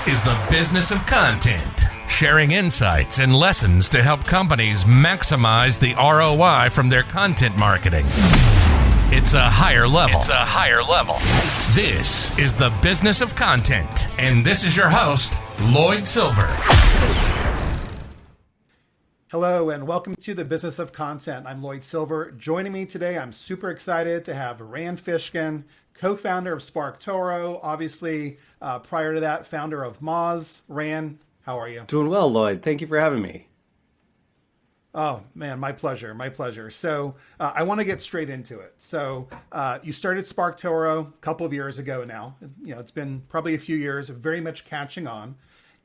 is the business of content, sharing insights and lessons to help companies maximize the ROI from their content marketing. It's a higher level. This is the business of content, and this is your host, Lloyd Silver. Hello, and welcome to the Business of Content. I'm Lloyd Silver. Joining me today, I'm super excited to have Fishkin, co-founder of SparkToro, obviously prior to that, founder of Moz. Ran, how are you? Doing well, Lloyd. Thank you for having me. Oh, man, my pleasure. So I want to get straight into it. So you started SparkToro a couple of years ago now. It's been probably a few years of very much catching on.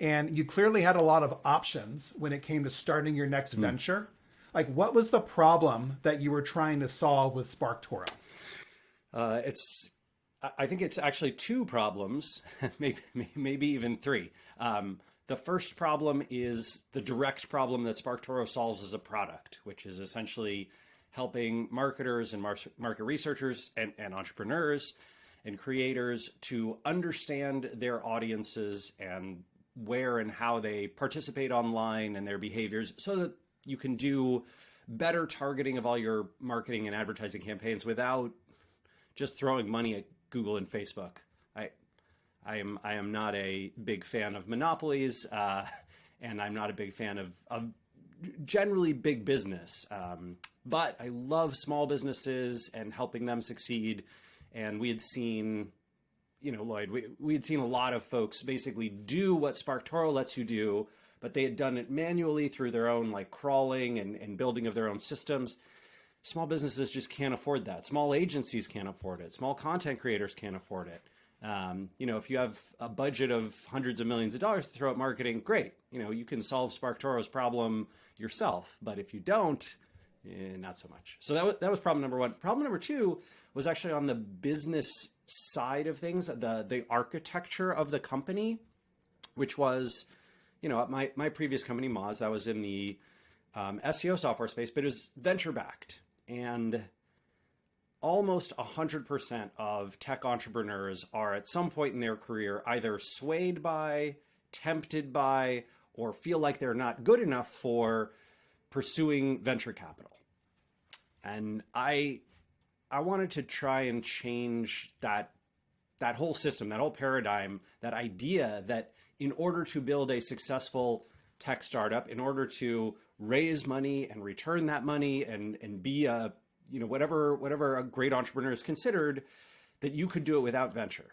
And you clearly had a lot of options when it came to starting your next venture. Like, what was the problem that you were trying to solve with SparkToro? I think it's actually two problems, maybe even three. The first problem is the direct problem that SparkToro solves as a product, which is essentially helping marketers and market researchers and entrepreneurs and creators to understand their audiences and where and how they participate online and their behaviors so that you can do better targeting of all your marketing and advertising campaigns without just throwing money at Google and Facebook. I am not a big fan of monopolies, and I'm not a big fan of generally big business. But I love small businesses and helping them succeed. And we had seen, Lloyd, we had seen a lot of folks basically do what SparkToro lets you do, but they had done it manually through their own crawling and building of their own systems. Small businesses just can't afford that. Small agencies can't afford it. Small content creators can't afford it. If you have a budget of hundreds of millions of dollars to throw at marketing, great. You can solve SparkToro's problem yourself. But if you don't, not so much. So that was problem number one. Problem number two was actually on the business side of things, the architecture of the company, which was, my previous company, Moz, that was in the SEO software space, but it was venture backed. And almost 100% of tech entrepreneurs are at some point in their career either swayed by, tempted by, or feel like they're not good enough for pursuing venture capital. And I wanted to try and change that whole system, that whole paradigm, that idea that in order to build a successful tech startup, in order to raise money and return that money and be a, whatever a great entrepreneur is considered, that you could do it without venture.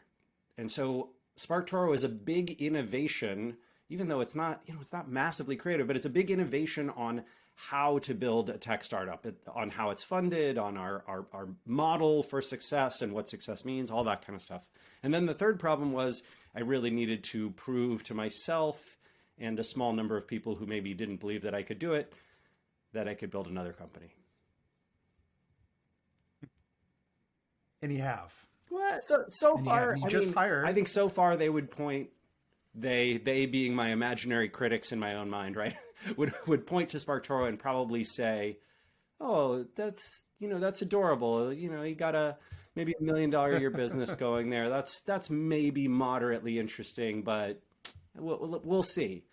And so SparkToro is a big innovation, even though it's not massively creative, but it's a big innovation on how to build a tech startup, on how it's funded, on our model for success and what success means, all that kind of stuff. And then the third problem was I really needed to prove to myself and a small number of people who maybe didn't believe that I could do it, that I could build another company. And you have. Well, so far, hired. I think so far they would point, they being my imaginary critics in my own mind, right, would point to SparkToro and probably say, "Oh, that's adorable. You got maybe $1 million a year business going there. That's maybe moderately interesting, but we'll see."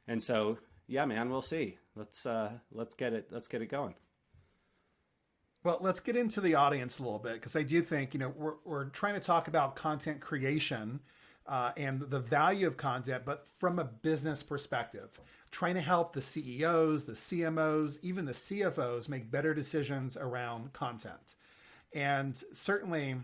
And so, yeah, man, we'll see. Let's get it going. Well, let's get into the audience a little bit, because I do think, we're trying to talk about content creation and the value of content, but from a business perspective, trying to help the CEOs, the CMOs, even the CFOs make better decisions around content. And certainly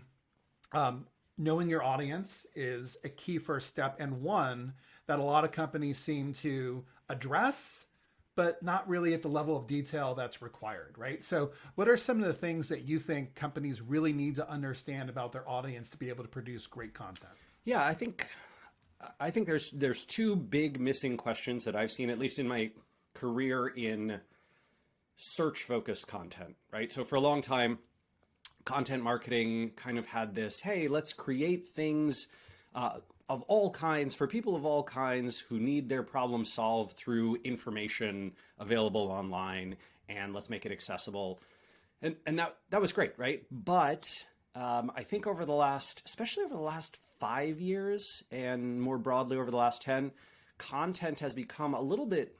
knowing your audience is a key first step, and one that a lot of companies seem to address, but not really at the level of detail that's required, right? So what are some of the things that you think companies really need to understand about their audience to be able to produce great content? Yeah, I think there's two big missing questions that I've seen, at least in my career, in search-focused content, right? So for a long time, content marketing kind of had this, hey, let's create things of all kinds for people of all kinds who need their problem solved through information available online, and let's make it accessible. And that was great, right? But I think especially over the last 5 years and more broadly over the last 10, content has become a little bit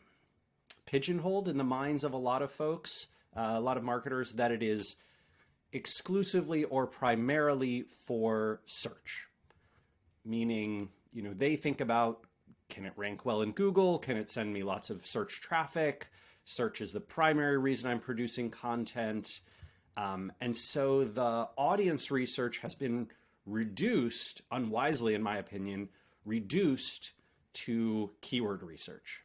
pigeonholed in the minds of a lot of folks, a lot of marketers, that it is exclusively or primarily for search. Meaning, they think about, can it rank well in Google? Can it send me lots of search traffic? Search is the primary reason I'm producing content. And so the audience research has been reduced, unwisely in my opinion, reduced to keyword research.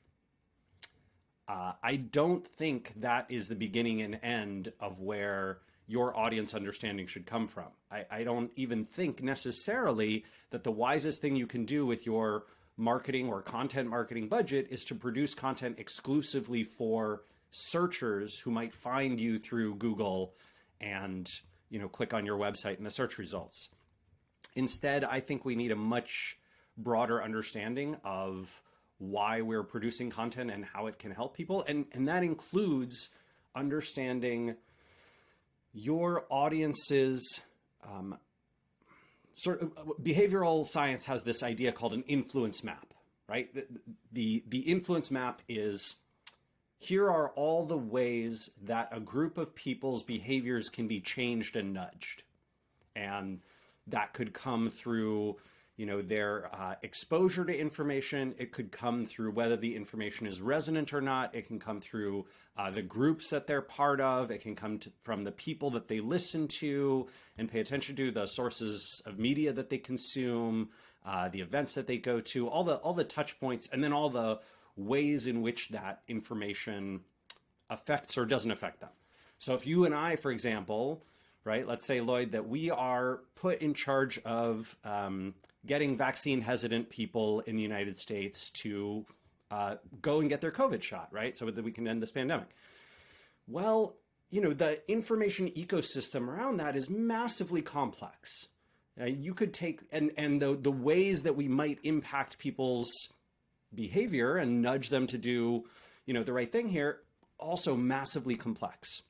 I don't think that is the beginning and end of where your audience understanding should come from. I don't even think necessarily that the wisest thing you can do with your marketing or content marketing budget is to produce content exclusively for searchers who might find you through Google and click on your website in the search results. Instead, I think we need a much broader understanding of why we're producing content and how it can help people. And that includes understanding your audience's behavioral science has this idea called an influence map, right? The influence map is, here are all the ways that a group of people's behaviors can be changed and nudged. And that could come through their exposure to information. It could come through whether the information is resonant or not. It can come through the groups that they're part of. It can come from the people that they listen to and pay attention to, the sources of media that they consume, the events that they go to, all the touch points, and then all the ways in which that information affects or doesn't affect them. So if you and I, for example, right, let's say, Lloyd, that we are put in charge of getting vaccine hesitant people in the United States to go and get their COVID shot, right? So that we can end this pandemic. Well, the information ecosystem around that is massively complex. You could take, and the ways that we might impact people's behavior and nudge them to do, the right thing here, also massively complex.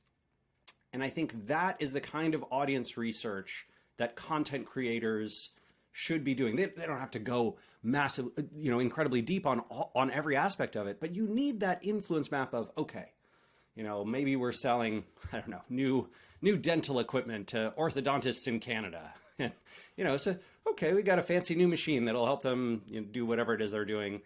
And I think that is the kind of audience research that content creators should be doing. They don't have to go massive, incredibly deep on every aspect of it, but you need that influence map of, okay, maybe we're selling, I don't know, new dental equipment to orthodontists in Canada. So, okay, we got a fancy new machine that'll help them do whatever it is they're doing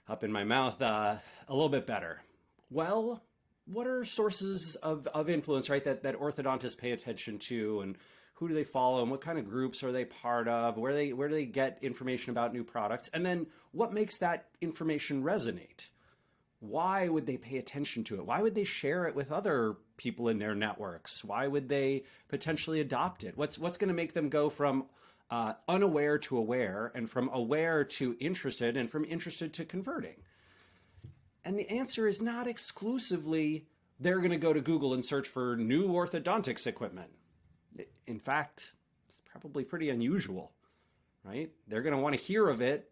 up in my mouth a little bit better. Well, what are sources of influence, right, that orthodontists pay attention to, and who do they follow, and what kind of groups are they part of? Where do they get information about new products? And then what makes that information resonate? Why would they pay attention to it? Why would they share it with other people in their networks? Why would they potentially adopt it? What's going to make them go from unaware to aware, and from aware to interested, and from interested to converting? And the answer is not exclusively they're going to go to Google and search for new orthodontics equipment. In fact, it's probably pretty unusual, right? They're going to want to hear of it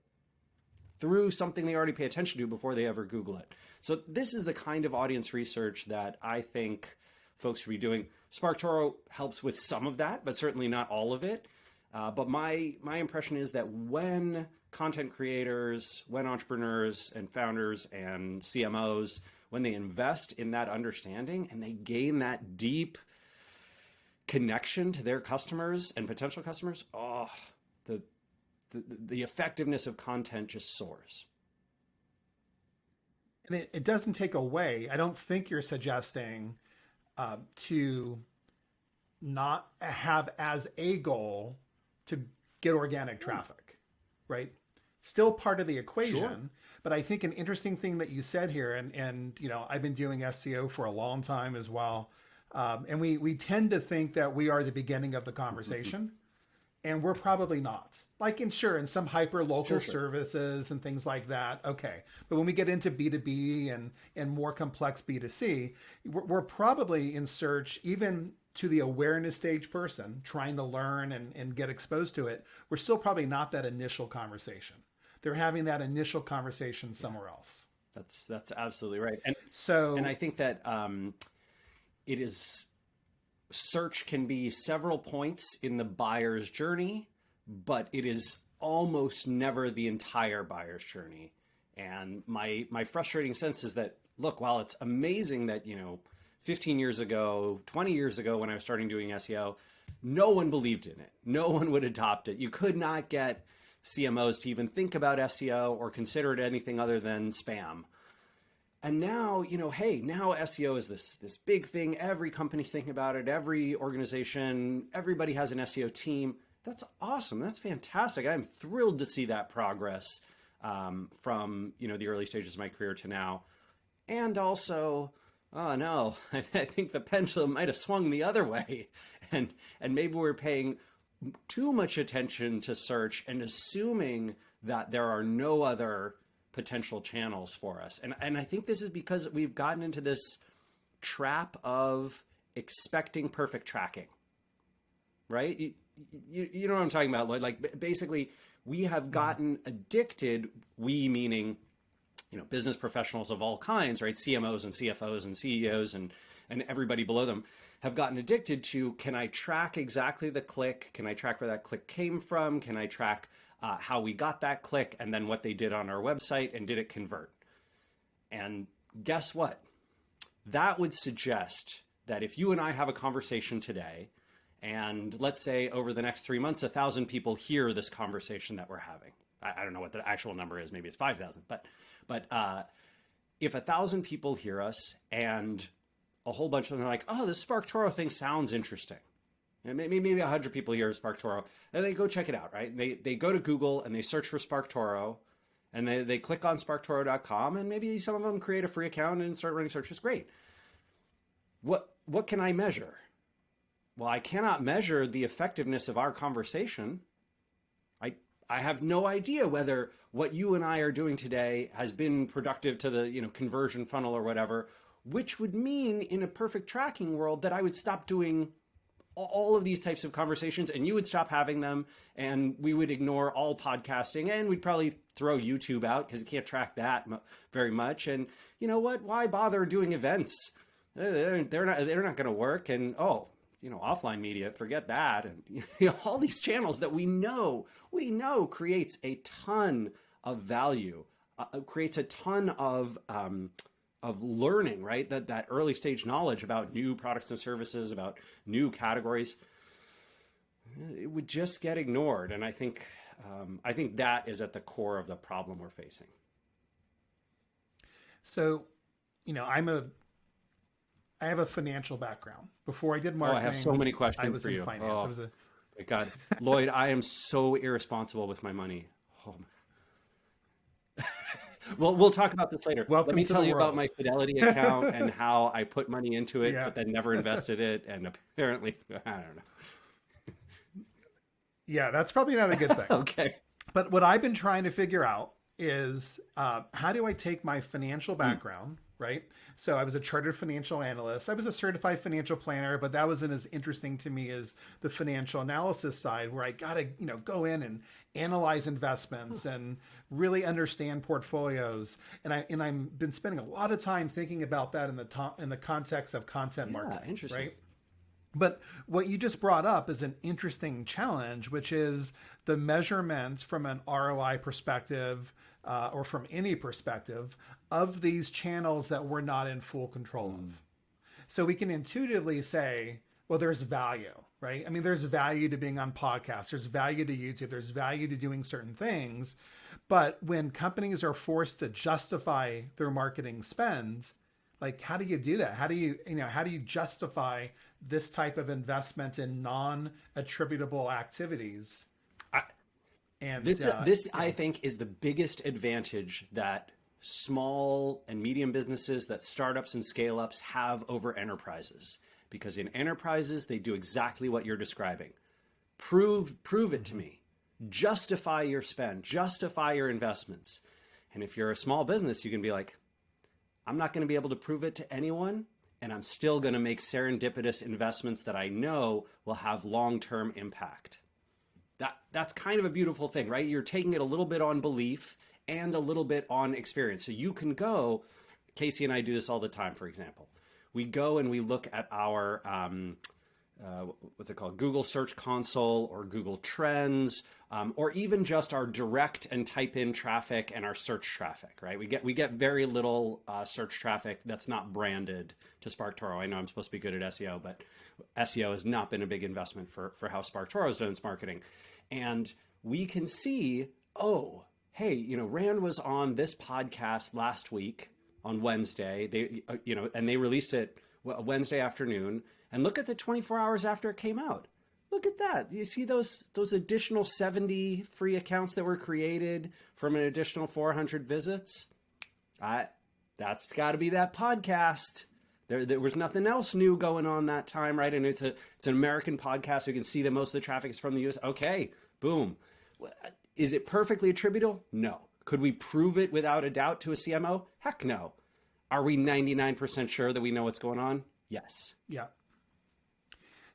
through something they already pay attention to before they ever Google it. So this is the kind of audience research that I think folks should be doing. SparkToro helps with some of that, but certainly not all of it. But my impression is that when content creators, when entrepreneurs and founders and CMOs, when they invest in that understanding and they gain that deep connection to their customers and potential customers, the effectiveness of content just soars. And it doesn't take away. I don't think you're suggesting to not have as a goal to get organic traffic, right? Still part of the equation. Sure. But I think an interesting thing that you said here, and I've been doing SEO for a long time as well, and we tend to think that we are the beginning of the conversation, and we're probably not. Like in some hyper local services and things like that, okay. But when we get into B2B and more complex B2C, we're probably in search, even to the awareness stage person trying to learn and get exposed to it, we're still probably not that initial conversation. They're having that initial conversation somewhere else. That's absolutely right. And I think that it is, search can be several points in the buyer's journey, but it is almost never the entire buyer's journey. And my frustrating sense is that, look, while it's amazing that, 15 years ago, 20 years ago when I was starting doing SEO, no one believed in it. No one would adopt it. You could not get CMOs to even think about SEO or consider it anything other than spam. And now, hey, now SEO is this big thing. Every company's thinking about it. Every organization, everybody has an SEO team. That's awesome. That's fantastic. I'm thrilled to see that progress from, the early stages of my career to now. And also, oh no, I think the pendulum might have swung the other way. And maybe we're paying too much attention to search and assuming that there are no other potential channels for us. And I think this is because we've gotten into this trap of expecting perfect tracking, right? You know what I'm talking about, Lloyd? Like basically we have gotten addicted, we meaning, business professionals of all kinds, right? CMOs and CFOs and CEOs and everybody below them have gotten addicted to, can I track exactly the click? Can I track where that click came from? Can I track how we got that click and then what they did on our website and did it convert? And guess what? That would suggest that if you and I have a conversation today, and let's say over the next 3 months, 1,000 people hear this conversation that we're having. I don't know what the actual number is. Maybe it's 5,000, but if 1,000 people hear us and a whole bunch of them are like, oh, this SparkToro thing sounds interesting. And maybe 100 people hear SparkToro and they go check it out, right? They go to Google and they search for SparkToro and they click on SparkToro.com and maybe some of them create a free account and start running searches. Great. What can I measure? Well, I cannot measure the effectiveness of our conversation. I have no idea whether what you and I are doing today has been productive to the conversion funnel or whatever, which would mean in a perfect tracking world that I would stop doing all of these types of conversations and you would stop having them and we would ignore all podcasting and we'd probably throw YouTube out because you can't track that very much. And you know what? Why bother doing events? They're not going to work. And offline media, forget that. And all these channels that we know creates a ton of value, creates a ton of learning, right? That early stage knowledge about new products and services, about new categories, it would just get ignored. And I think that is at the core of the problem we're facing. So, I have a financial background. Before I did marketing, I have so many questions I was for in you. finance. My God, Lloyd, I am so irresponsible with my money. Oh. Well, we'll talk about this later. Welcome Let me to tell the you world. about my Fidelity account and how I put money into it, Yeah. but then never invested it. And apparently, I don't know. Yeah, that's probably not a good thing. Okay. But what I've been trying to figure out is how do I take my financial background, right? So I was a chartered financial analyst. I was a certified financial planner, but that wasn't as interesting to me as the financial analysis side, where I got to, go in and analyze investments and really understand portfolios. And I've been spending a lot of time thinking about that in the context of content marketing, interesting. right? But what you just brought up is an interesting challenge, which is the measurement from an ROI perspective or from any perspective of these channels that we're not in full control of. So we can intuitively say, well, there's value, right? I mean, there's value to being on podcasts. There's value to YouTube. There's value to doing certain things. But when companies are forced to justify their marketing spend, like, how do you do that? How do you justify this type of investment in non-attributable activities? I think is the biggest advantage that small and medium businesses, that startups and scale-ups have over enterprises. Because in enterprises, they do exactly what you're describing. Prove it to me. Justify your spend, justify your investments. And if you're a small business, you can be like, I'm not going to be able to prove it to anyone, and I'm still going to make serendipitous investments that I know will have long-term impact. That's kind of a beautiful thing, right? You're taking it a little bit on belief and a little bit on experience. So you can go, Casey and I do this all the time, for example. We go and we look at our, what's it called? Google Search Console or Google Trends or even just our direct and type in traffic and our search traffic, right? We get very little search traffic that's not branded to SparkToro. I know I'm supposed to be good at SEO, but SEO has not been a big investment for how SparkToro has done its marketing. And we can see, oh, hey, you know, Rand was on this podcast last week on Wednesday. They, you know, and they released it Wednesday afternoon. And look at the 24 hours after it came out. Look at that. You see those additional 70 free accounts that were created from an additional 400 visits? That's got to be that podcast. There was nothing else new going on that time, right? And it's an American podcast, so you can see that most of the traffic is from the US. Okay, boom. Is it perfectly attributable? No. Could we prove it without a doubt to a CMO? Heck no. Are we 99% sure that we know what's going on? Yes. Yeah.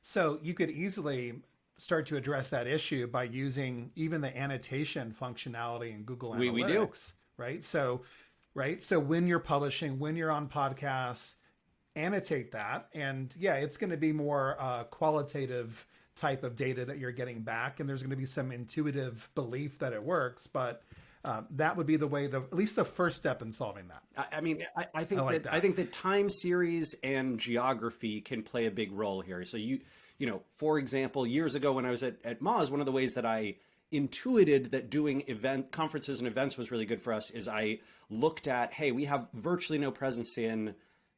So you could easily start to address that issue by using even the annotation functionality in Google Analytics, we do. Right? So when you're publishing, when you're on podcasts, annotate that. And yeah, it's going to be more qualitative type of data that you're getting back. And there's going to be some intuitive belief that it works, but that would be the way, at least the first step in solving that. I mean, I think I think that time series and geography can play a big role here. So you know, for example, years ago when I was at Moz, one of the ways that I intuited that doing conferences and events was really good for us is I looked at, hey, we have virtually no presence in, I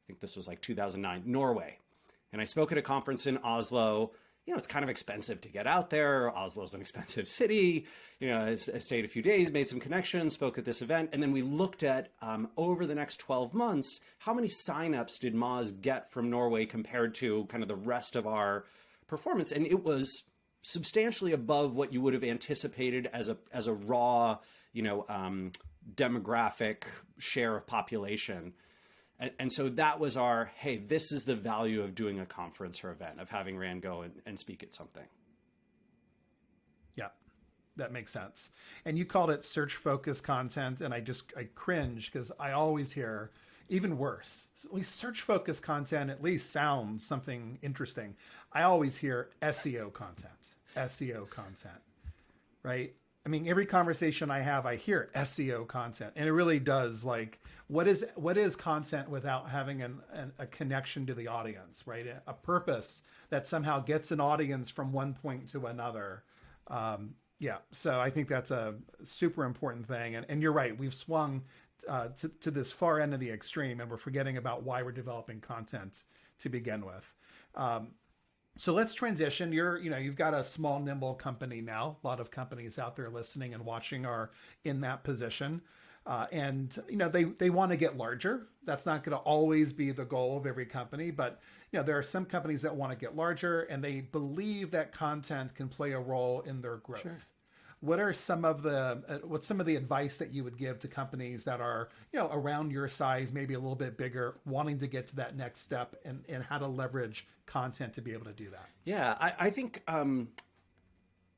think this was like 2009, Norway. And I spoke at a conference in Oslo. You know, it's kind of expensive to get out there. Oslo's an expensive city. You know, I stayed a few days, made some connections, spoke at this event. And then we looked at, over the next 12 months, how many signups did Moz get from Norway compared to kind of the rest of our performance? And it was substantially above what you would have anticipated as a raw, you know, demographic share of population. And so that was our, hey, this is the value of doing a conference or event, of having Rand go and speak at something. Yeah, that makes sense. And you called it search focused content. And I cringe because I always hear even worse, at least search focused content at least sounds something interesting. I always hear SEO content, right? I mean, every conversation I have, I hear SEO content, and it really does. Like, what is content without having a connection to the audience, right? A purpose that somehow gets an audience from one point to another. Yeah, so I think that's a super important thing. And you're right, we've swung to this far end of the extreme, and we're forgetting about why we're developing content to begin with. So let's transition. You've got a small, nimble company now. A lot of companies out there listening and watching are in that position. And they want to get larger. That's not going to always be the goal of every company, but there are some companies that want to get larger and they believe that content can play a role in their growth. Sure. What are what's some of the advice that you would give to companies that are, around your size, maybe a little bit bigger, wanting to get to that next step, and how to leverage content to be able to do that? Yeah, I think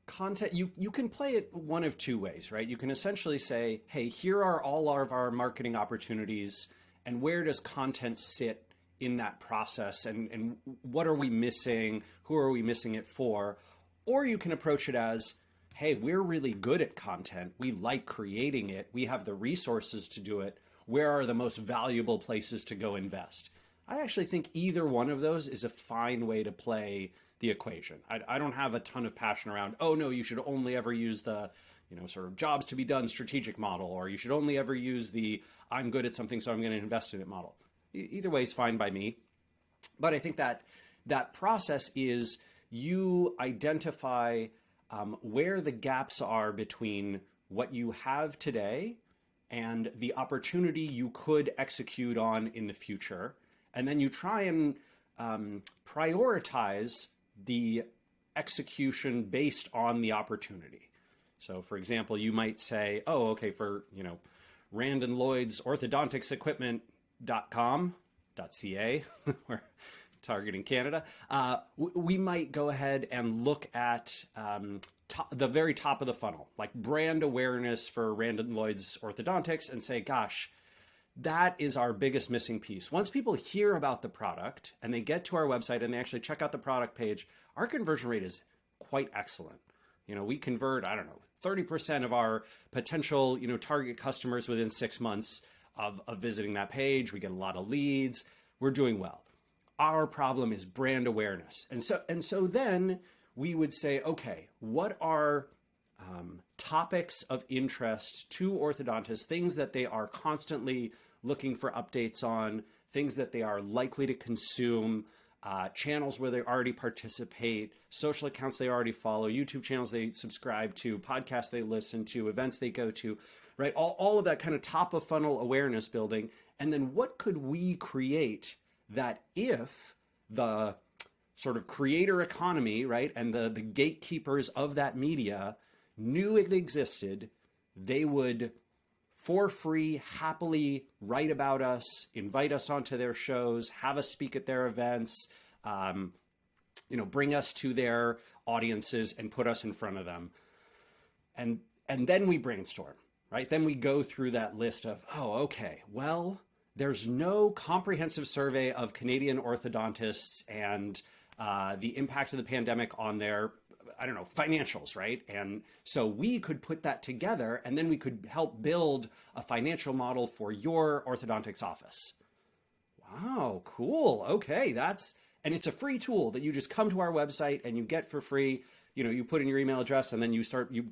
content, you can play it one of two ways, right? You can essentially say, hey, here are all of our marketing opportunities, and where does content sit in that process, and what are we missing? Who are we missing it for? Or you can approach it as, hey, we're really good at content. We like creating it. We have the resources to do it. Where are the most valuable places to go invest? I actually think either one of those is a fine way to play the equation. I don't have a ton of passion around, oh no, you should only ever use the, sort of jobs to be done strategic model, or you should only ever use the I'm good at something, so I'm going to invest in it model. Either way is fine by me. But I think that process is you identify where the gaps are between what you have today and the opportunity you could execute on in the future. And then you try and prioritize the execution based on the opportunity. So for example, you might say, oh, okay, for, Rand and Lloyd's orthodonticsequipment.com.ca, we're targeting Canada, we might go ahead and look at the very top of the funnel, like brand awareness for Rand and Lloyd's Orthodontics, and say, gosh, that is our biggest missing piece. Once people hear about the product and they get to our website and they actually check out the product page, our conversion rate is quite excellent. We convert, 30% of our potential, target customers within 6 months of visiting that page. We get a lot of leads. We're doing well. Our problem is brand awareness. And so then we would say, okay, what are topics of interest to orthodontists, things that they are constantly looking for updates on, things that they are likely to consume, channels where they already participate, social accounts they already follow, YouTube channels they subscribe to, podcasts they listen to, events they go to, right? All of that kind of top of funnel awareness building. And then what could we create that if the sort of creator economy, right, and the gatekeepers of that media knew it existed, they would for free happily write about us, invite us onto their shows, have us speak at their events, bring us to their audiences and put us in front of them. And then we brainstorm, right? Then we go through that list of, okay, well, there's no comprehensive survey of Canadian orthodontists and the impact of the pandemic on their financials, right? And so we could put that together and then we could help build a financial model for your orthodontics office. Wow, cool. Okay, and it's a free tool that you just come to our website and you get for free. You put in your email address and then you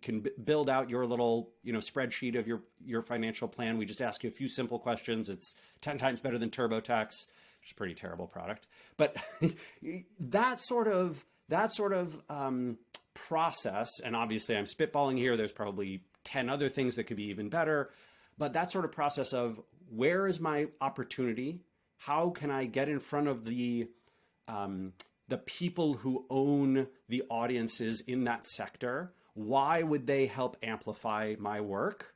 can build out your little, spreadsheet of your financial plan. We just ask you a few simple questions. It's 10 times better than TurboTax, which is a pretty terrible product. But that sort of process, and obviously I'm spitballing here, there's probably 10 other things that could be even better, but that sort of process of where is my opportunity? How can I get in front of the people who own the audiences in that sector? Why would they help amplify my work?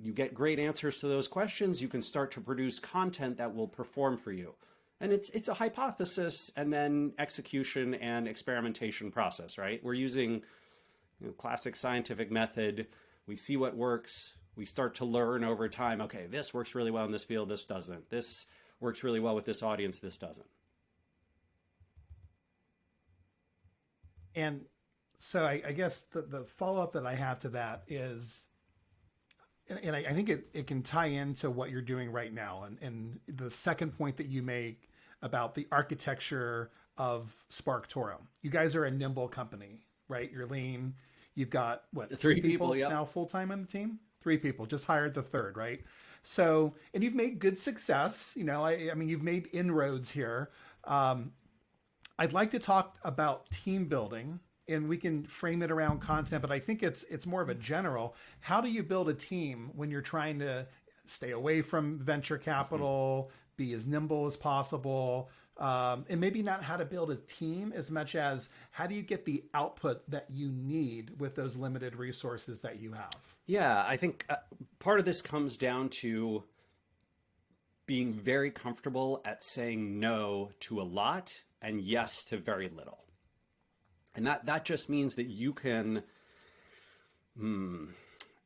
You get great answers to those questions. You can start to produce content that will perform for you. And it's a hypothesis and then execution and experimentation process, right? We're using classic scientific method. We see what works. We start to learn over time. Okay, this works really well in this field. This doesn't. This works really well with this audience. This doesn't. And so I guess the follow-up that I have to that is, and I think it can tie into what you're doing right now. And the second point that you make about the architecture of SparkToro. You guys are a nimble company, right? You're lean. You've got, what, three people now full-time on the team? 3 people, just hired the third, right? So, and you've made good success. I mean, you've made inroads here. I'd like to talk about team building, and we can frame it around content, but I think it's more of a general. How do you build a team when you're trying to stay away from venture capital, be as nimble as possible, and maybe not how to build a team as much as how do you get the output that you need with those limited resources that you have? Yeah, I think part of this comes down to being very comfortable at saying no to a lot and yes to very little. And that just means that you can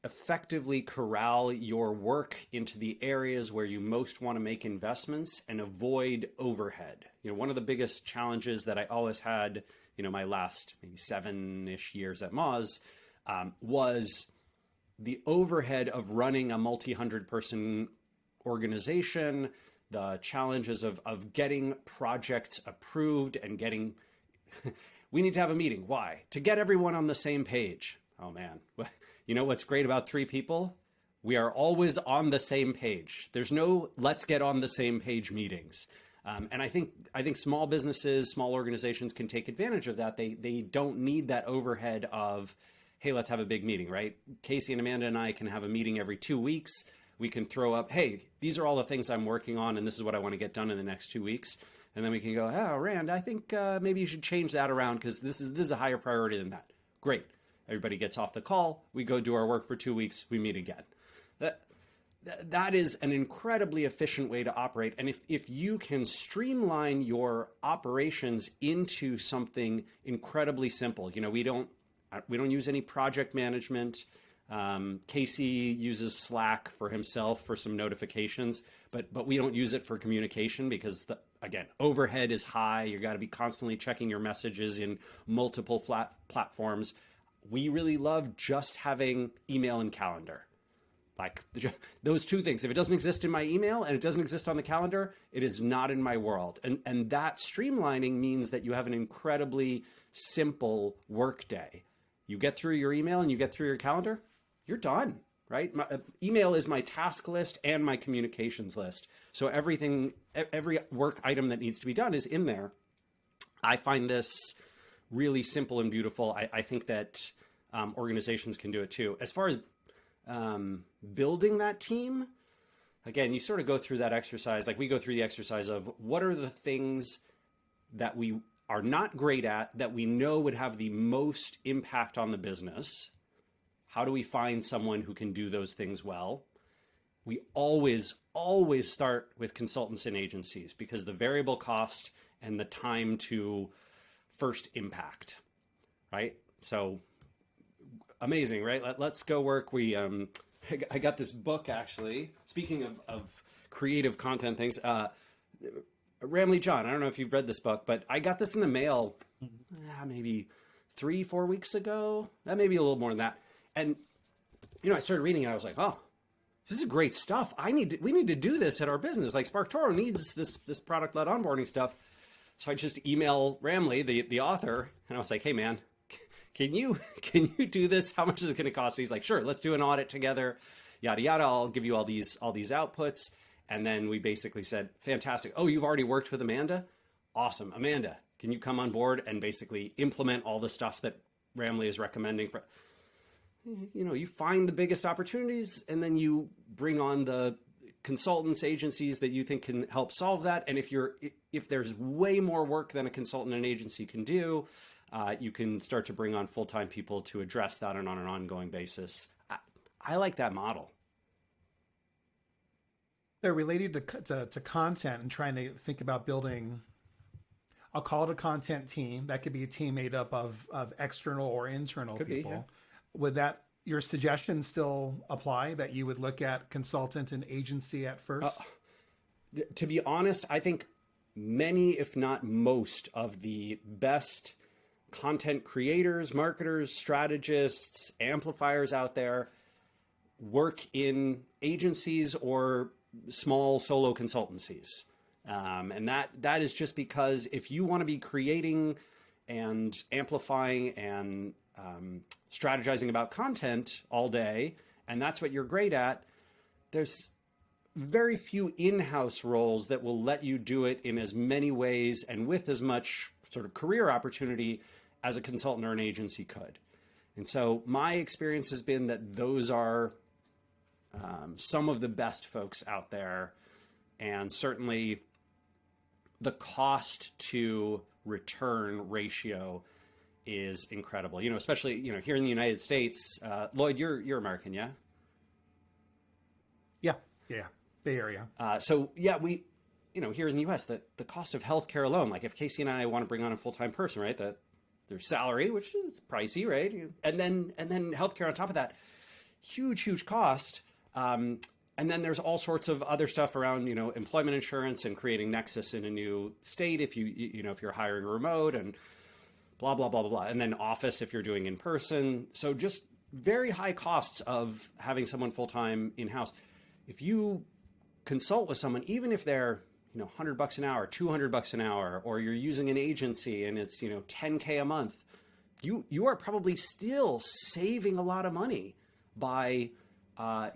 effectively corral your work into the areas where you most want to make investments and avoid overhead. One of the biggest challenges that I always had, my last maybe 7-ish years at Moz, was the overhead of running a multi-100 person organization, the challenges of getting projects approved and getting, we need to have a meeting. Why? To get everyone on the same page. Oh man. You know what's great about 3 people? We are always on the same page. There's no let's get on the same page meetings. And I think small businesses, small organizations can take advantage of that. They don't need that overhead of, hey, let's have a big meeting, right? Casey and Amanda and I can have a meeting every 2 weeks. We can throw up, hey, these are all the things I'm working on and this is what I want to get done in the next 2 weeks. And then we can go, oh, Rand, I think maybe you should change that around because this is a higher priority than that. Great. Everybody gets off the call. We go do our work for 2 weeks. We meet again. That is an incredibly efficient way to operate. And if you can streamline your operations into something incredibly simple, we don't use any project management. Casey uses Slack for himself for some notifications, but we don't use it for communication because again, overhead is high. You got to be constantly checking your messages in multiple platforms. we really love just having email and calendar. Like those two things. If it doesn't exist in my email and it doesn't exist on the calendar, it is not in my world. And that streamlining means that you have an incredibly simple work day. You get through your email and you get through your calendar, you're done, right? My email is my task list and my communications list. So every work item that needs to be done is in there. I find this really simple and beautiful. I think that organizations can do it too. As far as building that team, again, you sort of go through that exercise. Like we go through the exercise of what are the things that we are not great at that we know would have the most impact on the business. How do we find someone who can do those things well? We always start with consultants and agencies because the variable cost and the time to first impact, right? So amazing, right? Let's go work. I got this book actually. Speaking of creative content things, Ramley John. I don't know if you've read this book, but I got this in the mail maybe 3-4 weeks ago. Maybe a little more than that. And I started reading it. I was like, oh, this is great stuff. we need to do this at our business. Like SparkToro needs this product-led onboarding stuff. So I just email Ramley, the author, and I was like, hey man, can you do this? How much is it going to cost? And he's like, sure, let's do an audit together, yada, yada. I'll give you all these outputs. And then we basically said, fantastic. Oh, you've already worked with Amanda? Awesome. Amanda, can you come on board and basically implement all the stuff that Ramley is recommending for, you find the biggest opportunities and then you bring on the consultants, agencies that you think can help solve that. And if there's way more work than a consultant and agency can do, you can start to bring on full-time people to address that on an ongoing basis. I like that model. They're related to content and trying to think about building, I'll call it a content team. That could be a team made up of external or internal people. Yeah. Would that, your suggestion still apply that you would look at consultant and agency at first? To be honest, I think many, if not most, of the best content creators, marketers, strategists, amplifiers out there work in agencies or small solo consultancies. And that is just because if you want to be creating and amplifying and strategizing about content all day, and that's what you're great at, there's very few in-house roles that will let you do it in as many ways and with as much sort of career opportunity as a consultant or an agency could. And so my experience has been that those are some of the best folks out there. And certainly the cost to return ratio is incredible, especially, here in the United States. Lloyd, you're American, yeah? Yeah. Bay Area. So yeah, we, here in the US, the cost of healthcare alone, like if Casey and I want to bring on a full-time person, right, their salary, which is pricey, right? And then healthcare on top of that, huge cost. And then there's all sorts of other stuff around, employment insurance and creating nexus in a new state if if you're hiring remote and blah, blah, blah, blah, blah. And then office if you're doing in person. So just very high costs of having someone full-time in-house. If you consult with someone, even if they're, $100 an hour, $200 an hour, or you're using an agency and it's, $10K a month, you are probably still saving a lot of money by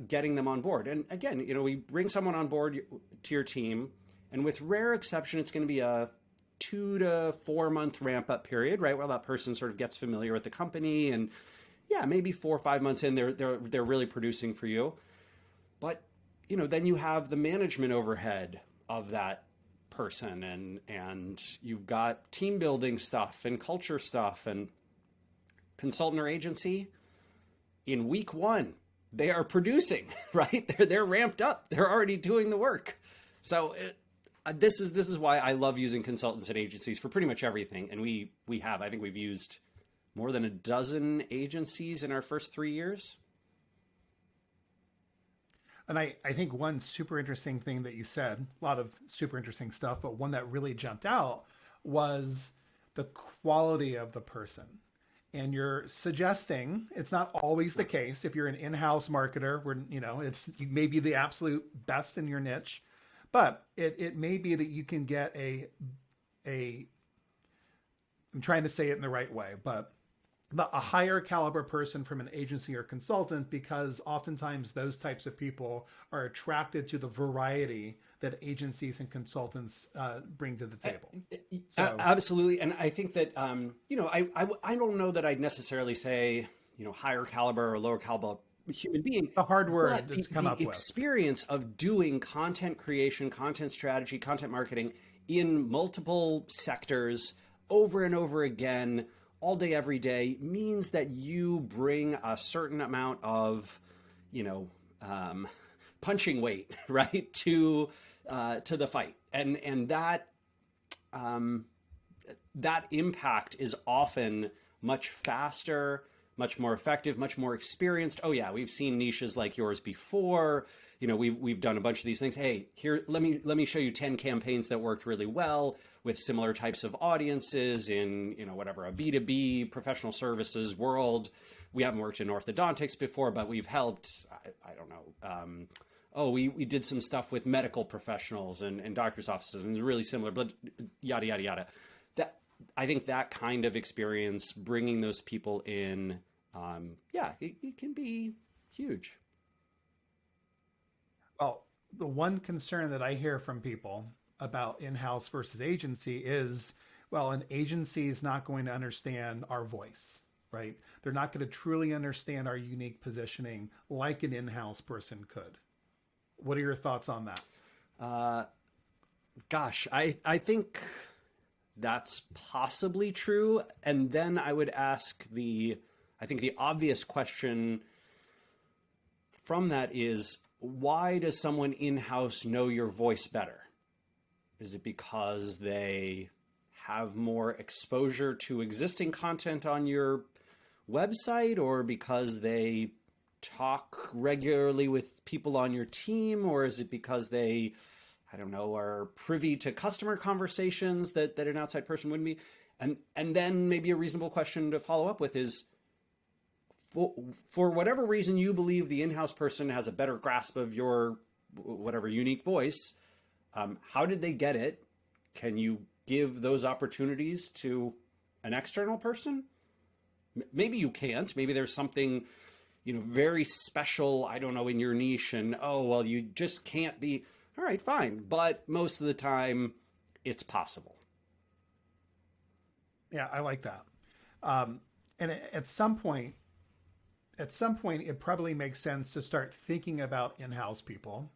getting them on board. And again, we bring someone on board to your team, and with rare exception, it's going to be a 2 to 4 month ramp up period, right? Where that person sort of gets familiar with the company, and yeah, maybe 4 or 5 months in, they're really producing for you. But then you have the management overhead of that person, and you've got team building stuff and culture stuff, and consultant or agency in week 1. They are producing, right? They're ramped up. They're already doing the work. So this is why I love using consultants and agencies for pretty much everything. And I think we've used more than a dozen agencies in our first 3 years. And I think one super interesting thing that you said, a lot of super interesting stuff, but one that really jumped out was the quality of the person. and you're suggesting, it's not always the case. If you're an in-house marketer, where you may be the absolute best in your niche, but it may be that you can get I'm trying to say it in the right way, but a higher caliber person from an agency or consultant, because oftentimes those types of people are attracted to the variety that agencies and consultants bring to the table. So, absolutely. And I think that, I don't know that I'd necessarily say, higher caliber or lower caliber human being. A hard word to come up with. The experience of doing content creation, content strategy, content marketing in multiple sectors over and over again, all day, every day, means that you bring a certain amount of, punching weight, right, to the fight, and that impact is often much faster, much more effective, much more experienced. Oh yeah, we've seen niches like yours before. We've done a bunch of these things. Hey, here, let me show you 10 campaigns that worked really well with similar types of audiences in, whatever, a B2B professional services world. We haven't worked in orthodontics before, but we've helped, I don't know. We did some stuff with medical professionals and doctors' offices, and really similar, but yada, yada, yada. I think that kind of experience, bringing those people in, it can be huge. Well, the one concern that I hear from people about in-house versus agency is, well, an agency is not going to understand our voice, right? They're not going to truly understand our unique positioning like an in-house person could. What are your thoughts on that? Gosh, I think that's possibly true. And then I would ask I think the obvious question from that is, why does someone in-house know your voice better? Is it because they have more exposure to existing content on your website, or because they talk regularly with people on your team, or is it because they, I don't know, are privy to customer conversations that an outside person wouldn't be? And then maybe a reasonable question to follow up with is, for whatever reason you believe the in-house person has a better grasp of your whatever unique voice, how did they get it? Can you give those opportunities to an external person? Maybe you can't. Maybe there's something, very special, I don't know, in your niche, and you just can't be. All right, fine. But most of the time, it's possible. Yeah, I like that. And at some point, it probably makes sense to start thinking about in-house people.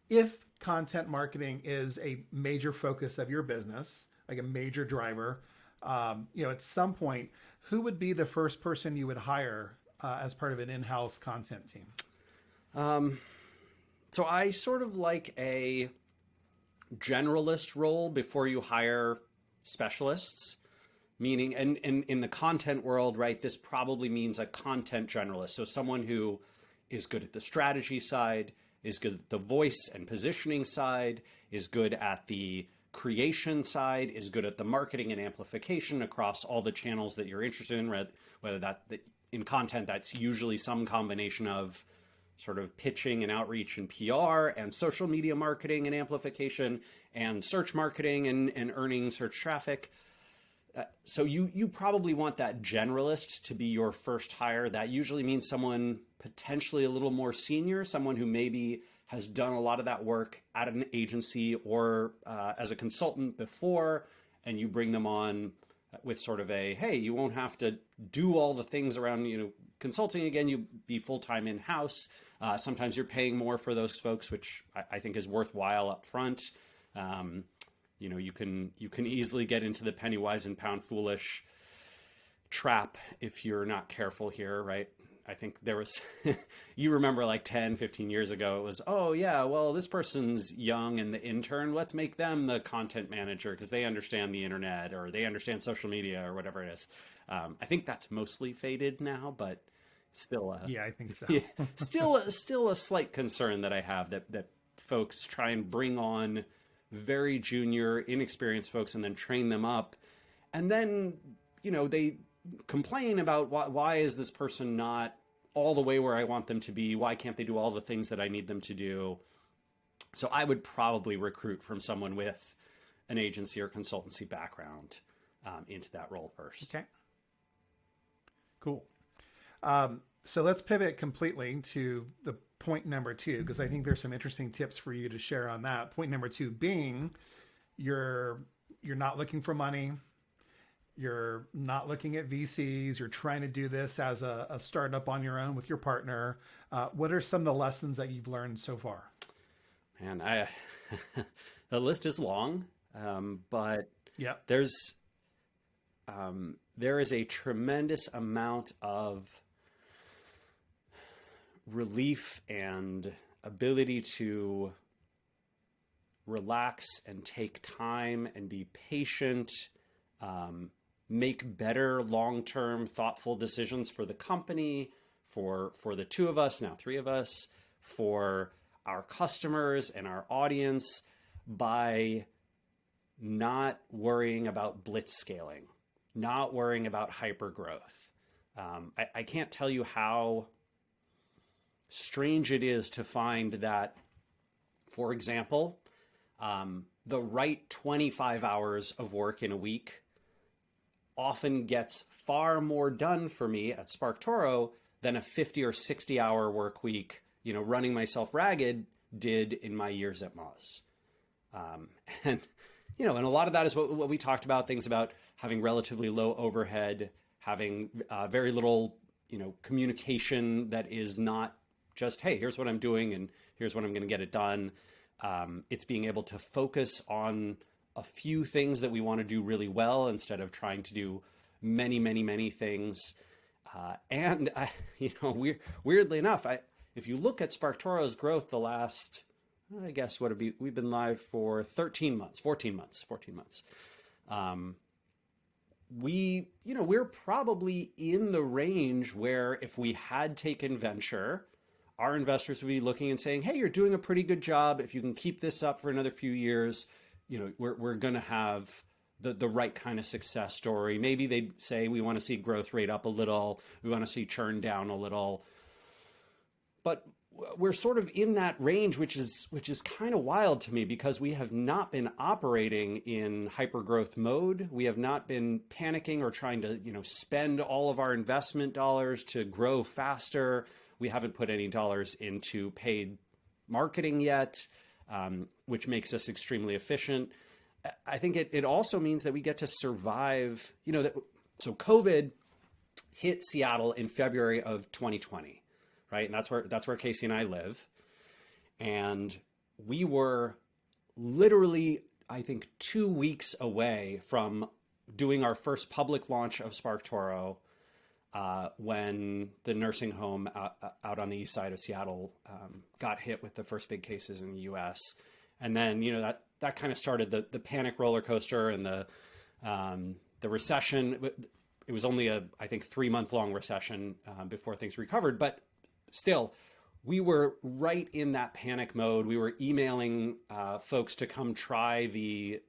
If content marketing is a major focus of your business, like a major driver, at some point, who would be the first person you would hire as part of an in-house content team? So I sort of like a generalist role before you hire specialists. Meaning, and in the content world, right, this probably means a content generalist. So someone who is good at the strategy side, is good at the voice and positioning side, is good at the creation side, is good at the marketing and amplification across all the channels that you're interested in, whether that in content, that's usually some combination of sort of pitching and outreach and PR and social media marketing and amplification and search marketing and earning search traffic. So you probably want that generalist to be your first hire. That usually means someone potentially a little more senior, someone who maybe has done a lot of that work at an agency or as a consultant before, and you bring them on with sort of hey, you won't have to do all the things around, consulting again, you be full-time in-house. Sometimes you're paying more for those folks, which I think is worthwhile up front. You can easily get into the penny wise and pound foolish trap if you're not careful here, right? I think there was, you remember like 10, 15 years ago, it was, oh yeah, well, this person's young and the intern, let's make them the content manager because they understand the internet or they understand social media or whatever it is. I think that's mostly faded now, but still, yeah, I think so. Yeah, still a slight concern that I have that folks try and bring on very junior, inexperienced folks and then train them up. And then, complain about why is this person not all the way where I want them to be? Why can't they do all the things that I need them to do? So I would probably recruit from someone with an agency or consultancy background into that role first. Okay. Cool. So let's pivot completely to the point number 2, because I think there's some interesting tips for you to share on that. Point number 2 being you're not looking for money. You're not looking at VCs. You're trying to do this as a startup on your own with your partner. What are some of the lessons that you've learned so far? Man, the list is long, but yeah, there is a tremendous amount of relief and ability to relax and take time and be patient, make better long-term thoughtful decisions for the company, for the 2 of us, now 3 of us, for our customers and our audience, by not worrying about blitz scaling, not worrying about hyper growth. I can't tell you how strange it is to find that, for example, the right 25 hours of work in a week often gets far more done for me at SparkToro than a 50 or 60 hour work week, running myself ragged did in my years at Moz. And a lot of that is what we talked about, things about having relatively low overhead, having very little, communication that is not just, hey, here's what I'm doing and here's when I'm going to get it done. It's being able to focus on a few things that we want to do really well instead of trying to do many, many, many things. And weirdly enough, if you look at SparkToro's growth the last, I guess we've been live for 14 months. We're probably in the range where if we had taken venture, our investors would be looking and saying, hey, you're doing a pretty good job. If you can keep this up for another few years, we're going to have the right kind of success story. Maybe they say we want to see growth rate up a little. We want to see churn down a little. But we're sort of in that range, which is kind of wild to me, because we have not been operating in hypergrowth mode. We have not been panicking or trying to, spend all of our investment dollars to grow faster. We haven't put any dollars into paid marketing yet, which makes us extremely efficient. I think it also means that we get to survive, so COVID hit Seattle in February of 2020, right? And that's where Casey and I live. And we were literally, I think, 2 weeks away from doing our first public launch of SparkToro, when the nursing home out on the east side of Seattle got hit with the first big cases in the U.S. And then, that kind of started the panic roller coaster and the recession. It was only I think 3-month long recession before things recovered. But still, we were right in that panic mode. We were emailing folks to come try the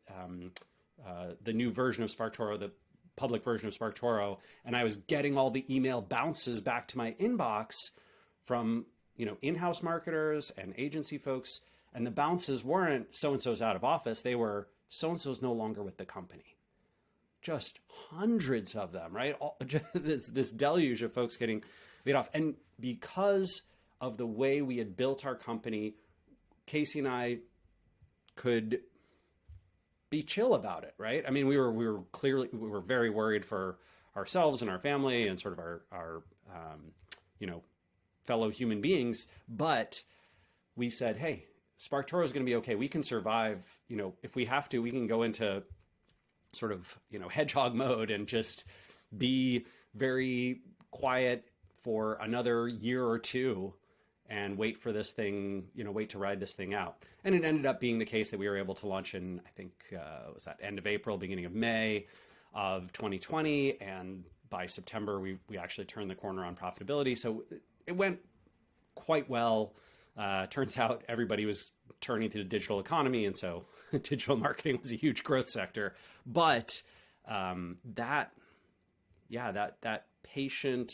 new version of SparkToro, the public version of SparkToro, and I was getting all the email bounces back to my inbox from in-house marketers and agency folks, and the bounces weren't so-and-so's out of office. They were so-and-so's no longer with the company. Just hundreds of them, right? This deluge of folks getting laid off. And because of the way we had built our company, Casey and I could be chill about it, right? I mean, we were very worried for ourselves and our family and sort of our fellow human beings. But we said, hey, SparkToro is going to be okay. We can survive. If we have to, we can go into sort of hedgehog mode and just be very quiet for another year or two and wait for this thing, wait to ride this thing out. And it ended up being the case that we were able to launch in, I think, was that end of April, beginning of May of 2020. And by September, we actually turned the corner on profitability. So it went quite well. Turns out everybody was turning to the digital economy. And so digital marketing was a huge growth sector. But that yeah, that patient,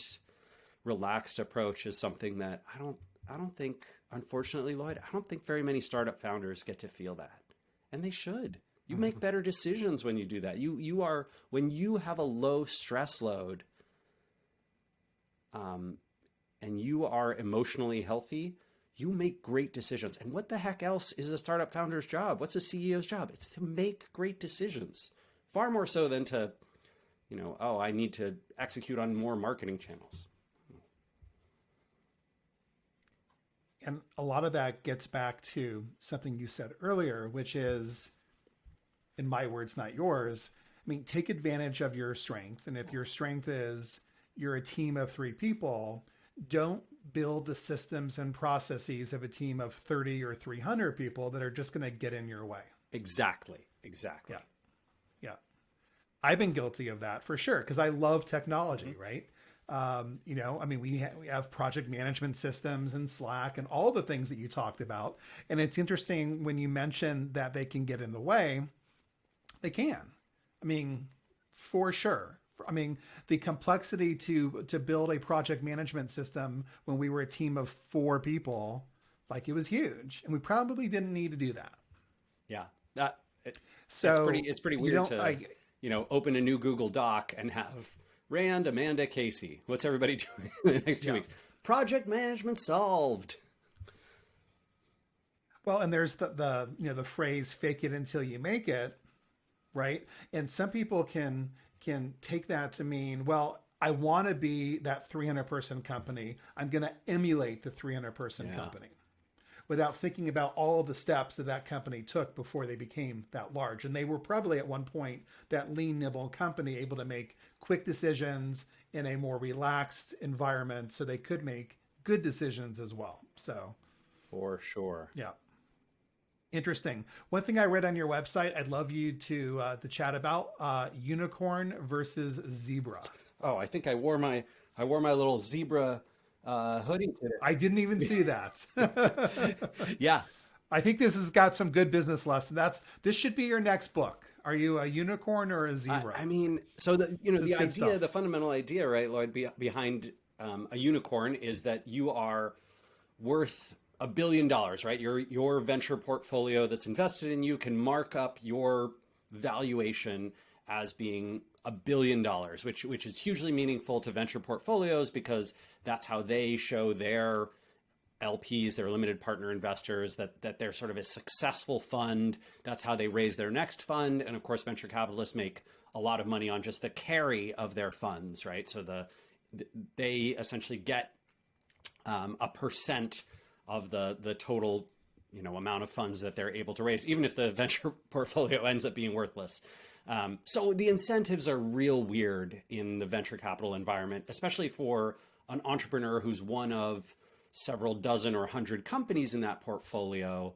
relaxed approach is something that I don't think, unfortunately, Lloyd, I don't think very many startup founders get to feel that. And they should. You make better decisions when you do that. When you have a low stress load, and you are emotionally healthy, you make great decisions. And what the heck else is a startup founder's job? What's a CEO's job? It's to make great decisions. Far more so than to, oh, I need to execute on more marketing channels. And a lot of that gets back to something you said earlier, which is, in my words, not yours. I mean, take advantage of your strength. And if your strength is you're a team of 3 people, don't build the systems and processes of a team of 30 or 300 people that are just going to get in your way. Exactly. Yeah. Yeah. I've been guilty of that for sure, because I love technology, right? We have project management systems and Slack and all the things that you talked about. And it's interesting when you mention that they can get in the way. They can. I mean, for sure. I mean, the complexity to build a project management system when we were a team of 4 people, like, it was huge, and we probably didn't need to do that. Yeah, it's pretty weird to open a new Google Doc and have Rand, Amanda, Casey. What's everybody doing in the next 2 weeks? Project management solved. Well, and there's the phrase "fake it until you make it," right? And some people can take that to mean, well, I want to be that 300-person company. I'm going to emulate the 300-person company, without thinking about all of the steps that company took before they became that large. And they were probably at one point that lean, nimble company, able to make quick decisions in a more relaxed environment, so they could make good decisions as well. So, for sure. Yeah. Interesting. One thing I read on your website, I'd love you to chat about unicorn versus zebra. Oh, I think I wore my little zebra hoodie today. I didn't even see that. Yeah. I think this has got some good business lesson. This should be your next book. Are you a unicorn or a zebra? So the fundamental idea, right, Lloyd, behind a unicorn is that you are worth $1 billion, right? Your venture portfolio that's invested in you can mark up your valuation as being $1 billion, which is hugely meaningful to venture portfolios, because that's how they show their LPs, their limited partner investors, that they're sort of a successful fund. That's how they raise their next fund. And of course, venture capitalists make a lot of money on just the carry of their funds, right? So they essentially get a percent of the total amount of funds that they're able to raise, even if the venture portfolio ends up being worthless. So the incentives are real weird in the venture capital environment, especially for an entrepreneur who's one of several dozen or 100 companies in that portfolio.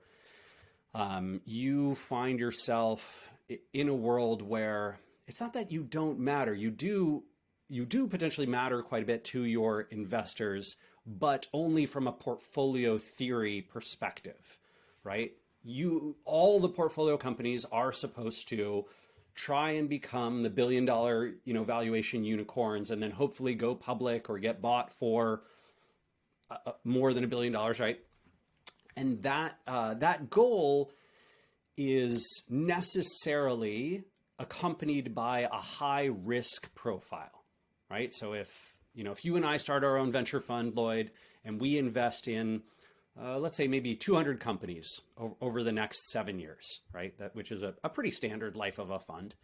You find yourself in a world where it's not that you don't matter. You do potentially matter quite a bit to your investors, but only from a portfolio theory perspective, right? All the portfolio companies are supposed to try and become the $1 billion, valuation unicorns, and then hopefully go public or get bought for more than $1 billion, right? And that goal is necessarily accompanied by a high risk profile, right? So if you and I start our own venture fund, Lloyd, and we invest in, let's say maybe 200 companies over the next 7 years, right? Which is a pretty standard life of a fund.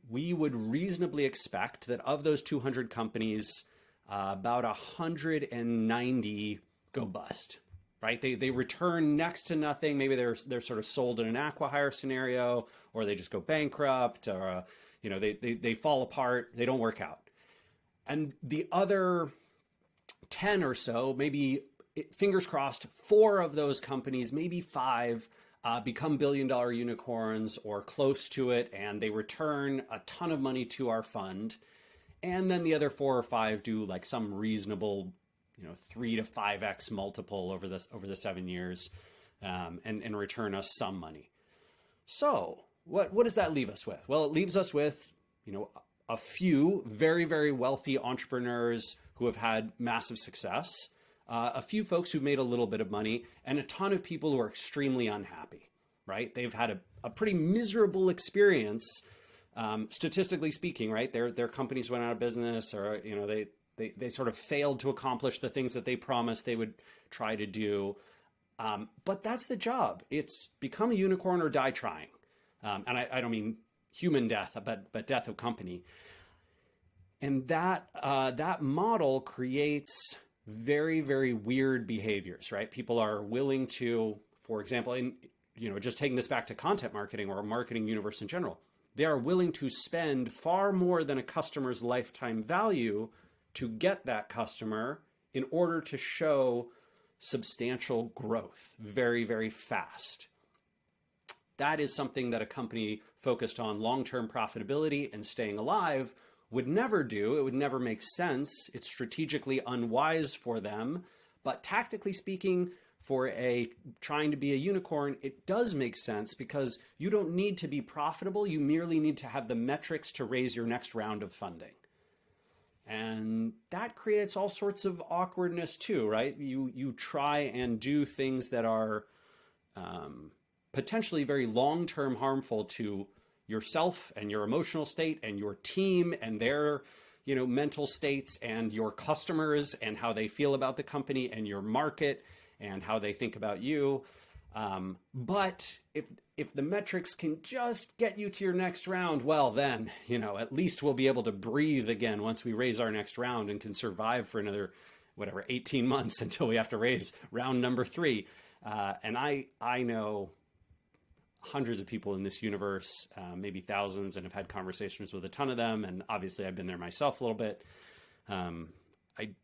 We would reasonably expect that of those 200 companies, about 190 go bust, right? They return next to nothing. Maybe they're sort of sold in an acqui-hire scenario, or they just go bankrupt, or they fall apart. They don't work out. And the other 10 or so, maybe fingers crossed, 4 of those companies, maybe 5, become $1 billion unicorns or close to it, and they return a ton of money to our fund. And then the other 4 or 5 do like some reasonable, 3 to 5x multiple over the 7 years, and return us some money. So what does that leave us with? Well, it leaves us with, a few very, very wealthy entrepreneurs who have had massive success, a few folks who've made a little bit of money, and a ton of people who are extremely unhappy, right? They've had a pretty miserable experience, statistically speaking, right? Their companies went out of business, or, you know, they sort of failed to accomplish the things that they promised they would try to do. But that's the job. It's become a unicorn or die trying. And I don't mean human death, but death of company. And that model creates very, very weird behaviors, right? People are willing to, for example, just taking this back to content marketing or marketing universe in general, they are willing to spend far more than a customer's lifetime value to get that customer in order to show substantial growth very, very fast. That is something that a company focused on long-term profitability and staying alive would never do. It would never make sense. It's strategically unwise for them. But tactically speaking, for trying to be a unicorn, it does make sense because you don't need to be profitable. You merely need to have the metrics to raise your next round of funding. And that creates all sorts of awkwardness too, right? You try and do things that are potentially very long-term harmful to yourself and your emotional state and your team and their, mental states and your customers and how they feel about the company and your market and how they think about you. But if the metrics can just get you to your next round, well, then, at least we'll be able to breathe again once we raise our next round and can survive for another, 18 months until we have to raise round number 3. And I know hundreds of people in this universe, maybe thousands, and have had conversations with a ton of them. And obviously I've been there myself a little bit.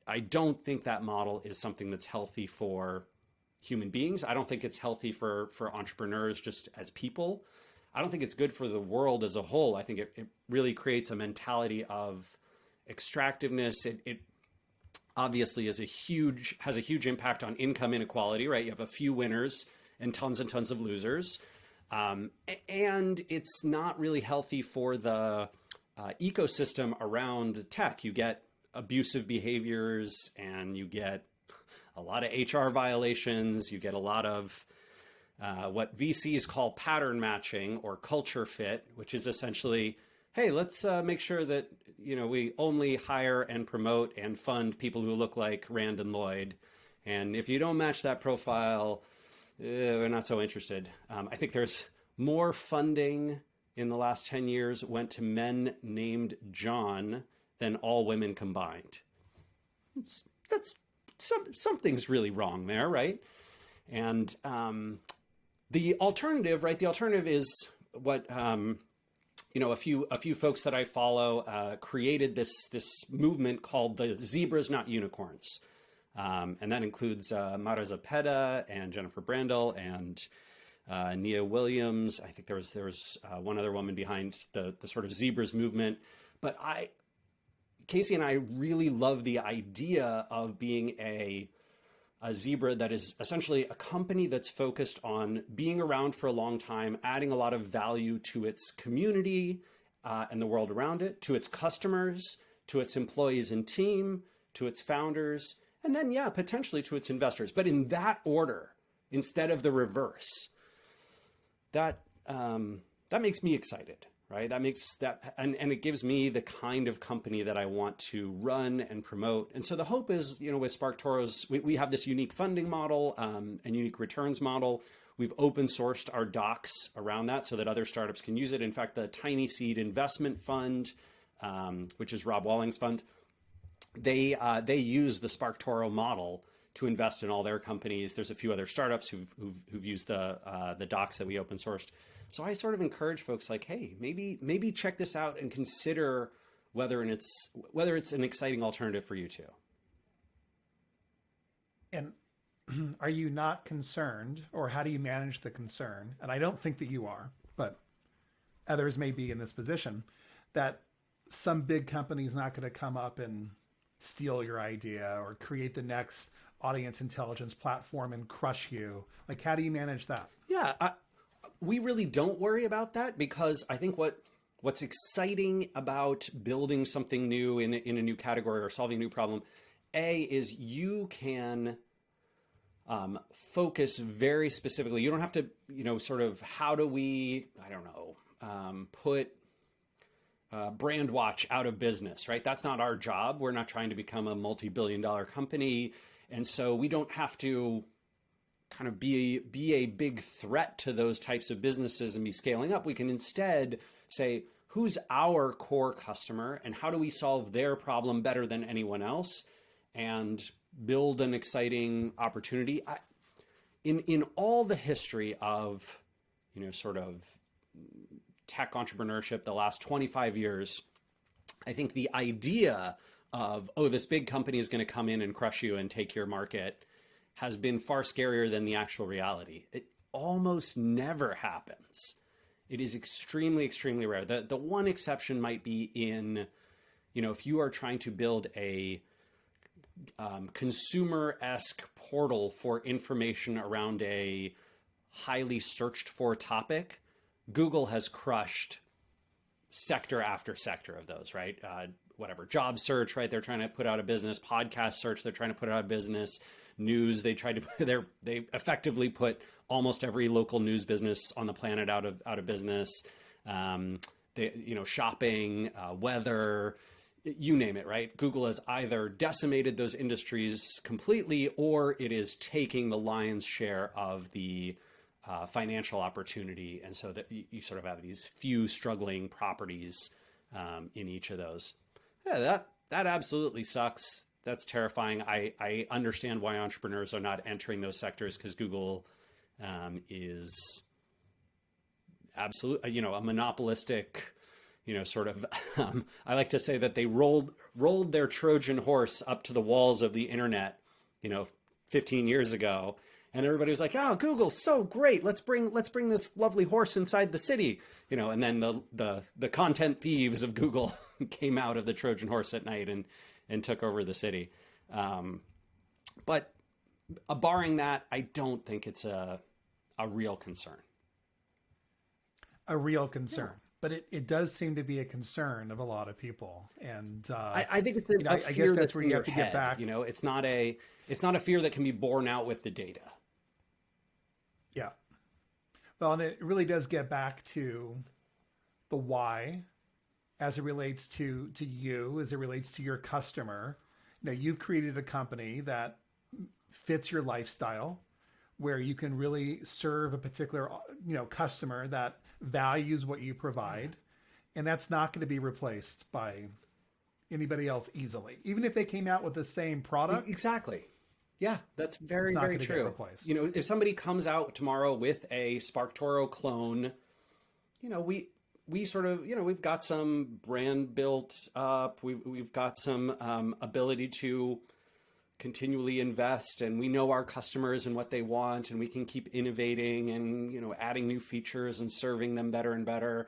I don't think that model is something that's healthy for human beings. I don't think it's healthy for entrepreneurs just as people. I don't think it's good for the world as a whole. I think it really creates a mentality of extractiveness. It obviously has a huge impact on income inequality, right? You have a few winners and tons of losers. And it's not really healthy for the ecosystem around tech. You get abusive behaviors and you get a lot of HR violations. You get a lot of what VCs call pattern matching or culture fit, which is essentially, hey, let's make sure that, we only hire and promote and fund people who look like Rand and Lloyd. And if you don't match that profile, we're not so interested. I think there's more funding in the last 10 years went to men named John than all women combined. Something's really wrong there, right? And the alternative, right? The alternative is what a few folks that I follow created this movement called the Zebras Not Unicorns, and that includes Mara Zapata and Jennifer Brandel and Nia Williams. I think there was one other woman behind the sort of Zebras movement, but Casey and I really love the idea of being a zebra that is essentially a company that's focused on being around for a long time, adding a lot of value to its community and the world around it, to its customers, to its employees and team, to its founders, and then, potentially to its investors. But in that order, instead of the reverse, that makes me excited. Right? That makes that, and it gives me the kind of company that I want to run and promote. And so the hope is, with SparkToro's, we have this unique funding model and unique returns model. We've open sourced our docs around that so that other startups can use it. In fact, the Tiny Seed Investment Fund, which is Rob Walling's fund, they use the SparkToro model to invest in all their companies. There's a few other startups who've used the docs that we open sourced. So I sort of encourage folks like, hey, maybe check this out and consider whether it's an exciting alternative for you too. And are you not concerned, or how do you manage the concern? And I don't think that you are, but others may be in this position, that some big company is not going to come up and steal your idea or create the next audience intelligence platform and crush you. Like, how do you manage that? Yeah, we really don't worry about that because I think what what's exciting about building something new in a new category or solving a new problem, is you can focus very specifically. You don't have to, sort of, how do we, I don't know, put Brandwatch out of business, right? That's not our job. We're not trying to become a multi-billion-dollar company. And so we don't have to kind of be a big threat to those types of businesses and be scaling up. We can instead say, who's our core customer and how do we solve their problem better than anyone else, and build an exciting opportunity. In all the history of, sort of tech entrepreneurship, the last 25 years, I think the idea of, this big company is going to come in and crush you and take your market has been far scarier than the actual reality. It almost never happens. It is extremely, extremely rare. The one exception might be in, if you are trying to build a consumer-esque portal for information around a highly searched for topic, Google has crushed sector after sector of those, right? Whatever, job search, right? They're trying to put out a business. Podcast search, they're trying to put out a business. News, they effectively put almost every local news business on the planet out of business. Shopping, weather, you name it, right? Google has either decimated those industries completely, or it is taking the lion's share of the financial opportunity. And so that you sort of have these few struggling properties in each of those. Yeah, that absolutely sucks. That's terrifying. I understand why entrepreneurs are not entering those sectors, because Google is absolutely, a monopolistic, sort of, I like to say that they rolled their Trojan horse up to the walls of the internet, 15 years ago. And everybody was like, "Oh, Google's so great. Let's bring this lovely horse inside the city," And then the content thieves of Google came out of the Trojan horse at night and took over the city. But barring that, I don't think it's a real concern. A real concern. Yeah. But it does seem to be a concern of a lot of people, and I think it's a I guess that's where you have to get back. It's not a fear that can be borne out with the data. Yeah. Well, and it really does get back to the why, as it relates to you, as it relates to your customer. You've created a company that fits your lifestyle, where you can really serve a particular, customer that values what you provide. And that's not going to be replaced by anybody else easily, even if they came out with the same product. Exactly. Yeah, that's very, very true. If somebody comes out tomorrow with a SparkToro clone, we sort of, we've got some brand built up. We've got some ability to continually invest, and we know our customers and what they want, and we can keep innovating and, adding new features and serving them better and better.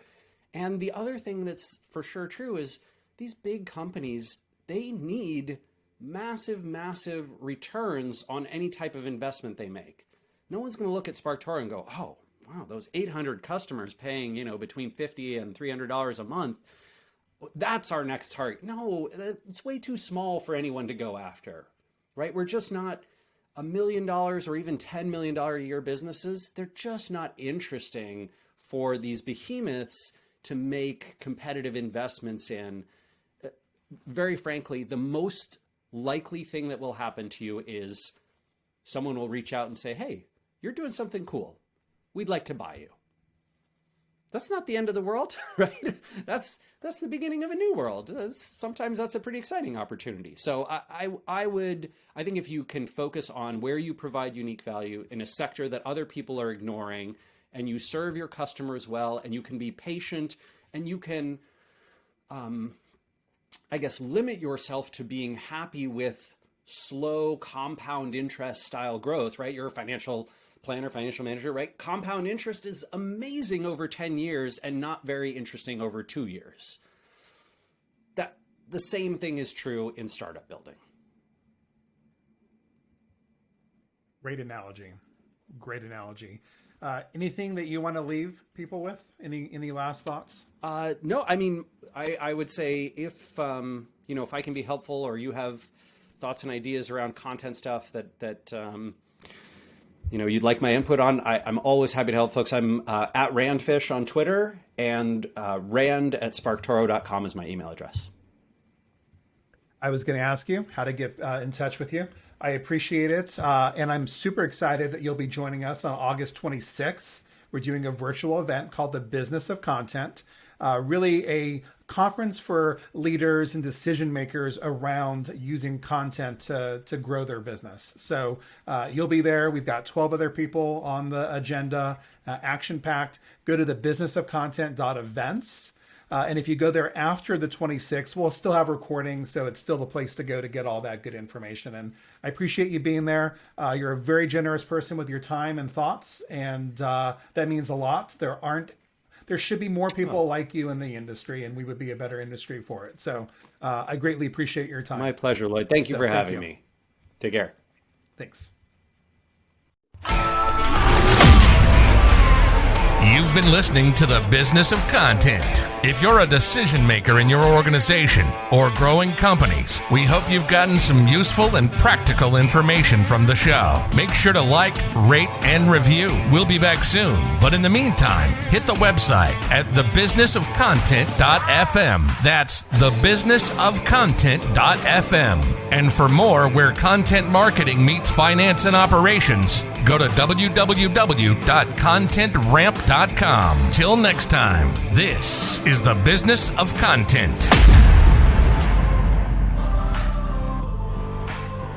And the other thing that's for sure true is these big companies, they need massive, massive returns on any type of investment they make. No one's going to look at SparkToro and go, "Oh, wow, those 800 customers paying, between $50 and $300 a month, that's our next target." No, it's way too small for anyone to go after, right? We're just not $1 million or even $10 million a year businesses. They're just not interesting for these behemoths to make competitive investments in. Very frankly, the most likely thing that will happen to you is someone will reach out and say, "Hey, you're doing something cool. We'd like to buy you." That's not the end of the world, right? That's the beginning of a new world. Sometimes that's a pretty exciting opportunity. So I think if you can focus on where you provide unique value in a sector that other people are ignoring, and you serve your customers well, and you can be patient, and you can, limit yourself to being happy with slow compound interest style growth, right? You're a financial planner, financial manager, right? Compound interest is amazing over 10 years and not very interesting over 2 years. That the same thing is true in startup building. Great analogy. Great analogy. Anything that you want to leave people with? Any last thoughts? No, I mean, I would say if if I can be helpful, or you have thoughts and ideas around content stuff that you'd like my input on, I'm always happy to help folks. I'm at Randfish on Twitter, and rand@sparktoro.com is my email address. I was going to ask you how to get in touch with you. I appreciate it. And I'm super excited that you'll be joining us on August 26th. We're doing a virtual event called The Business of Content, really a conference for leaders and decision makers around using content to grow their business. So you'll be there. We've got 12 other people on the agenda, action-packed. Go to thebusinessofcontent.events. And if you go there after the 26th, we'll still have recordings, so it's still the place to go to get all that good information. And I appreciate you being there. You're a very generous person with your time and thoughts, and that means a lot. There should be more people like you in the industry, and we would be a better industry for it. So I greatly appreciate your time. My pleasure, Lloyd. Thank you for having me. Take care. Thanks. You've been listening to The Business of Content. If you're a decision maker in your organization or growing companies, we hope you've gotten some useful and practical information from the show. Make sure to like, rate, and review. We'll be back soon. But in the meantime, hit the website at thebusinessofcontent.fm. That's thebusinessofcontent.fm. And for more where content marketing meets finance and operations, go to www.contentramp.com. Till next time, this is The Business of Content.